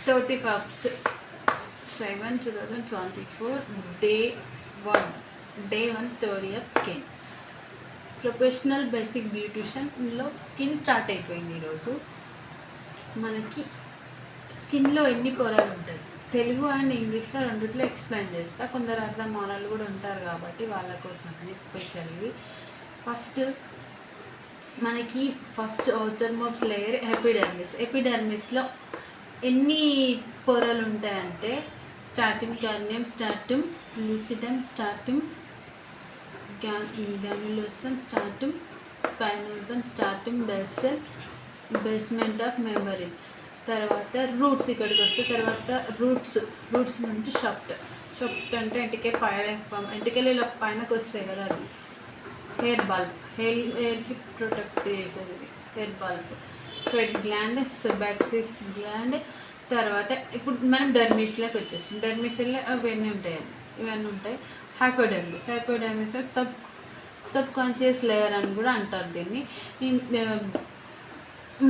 31/7/2024 day 1 theory of skin. Professional basic బ్యూటిషియన్లో skin start అయిపోయింది. ఈరోజు మనకి స్కిన్లో ఎన్ని పొరలు ఉంటాయి, తెలుగు అండ్ ఇంగ్లీష్లో రెండిట్లో ఎక్స్ప్లెయిన్ చేస్తా. కొందరు అర్థం వాళ్ళు కూడా ఉంటారు కాబట్టి వాళ్ళ కోసం ఎస్పెషల్లీ. మనకి ఫస్ట్ ఔటర్ మోస్ట్ లేయర్ ఎపిడర్మిస్లో ఎన్ని పొరలు ఉంటాయంటే stratum corneum, stratum lucidum, stratum granulosum, stratum spinosum, stratum basement of membrane. తర్వాత రూట్స్ ఇక్కడికి వస్తే, తర్వాత రూట్స్ నుండి షాఫ్ట్ అంటే ఎంటికలు పైనకి వస్తాయి కదా, అవి హెయిర్ బల్బ్, హెయిర్కి ప్రొటెక్ట్ చేసేది hair bulb. Sweat gland, sebaceous gland. తర్వాత ఇప్పుడు మనం డర్మిస్లోకి వచ్చేస్తాం. డర్మిస్లో ఇవన్నీ ఉంటాయి. హైపోడర్మిస్ సబ్ కాన్షియస్ లేయర్ అని కూడా అంటారు దీన్ని.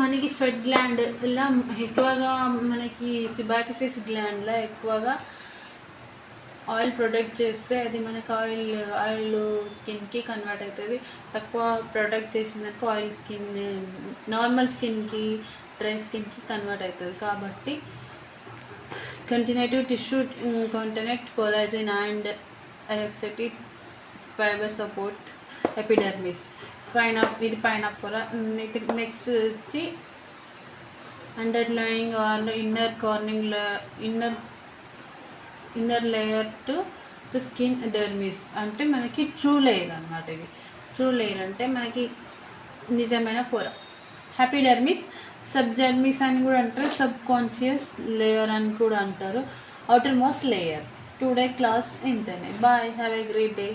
మనకి స్వెట్ గ్లాండ్ ఇలా ఎక్కువగా మనకి సిబాకిసిస్ గ్లాండ్లో ఎక్కువగా ఆయిల్ ప్రొటెక్ట్ చేస్తే అది మనకి ఆయిల్ స్కిన్కి కన్వర్ట్ అవుతుంది. తక్కువ ప్రొటెక్ట్ చేసిందనుకో ఆయిల్ స్కిన్ నార్మల్ స్కిన్కి, డ్రై స్కిన్కి కన్వర్ట్ అవుతుంది. కాబట్టి connective tissue connect collagen and electricity fibre support epidermis. ఇది పైన పొర. నెక్స్ట్ వచ్చి underlying or inner layer to skin dermis అంటే మనకి ట్రూ లేయర్ అన్నమాట. ఇది ట్రూ లేయర్ అంటే మనకి నిజమైన పొర. హ్యాపీడర్మిస్, సబ్డర్మిస్ అని కూడా అంటారు, సబ్ కాన్షియస్ లేయర్ అని కూడా అంటారు, outer most layer. Today class ఇంతనే. Bye, have a great day.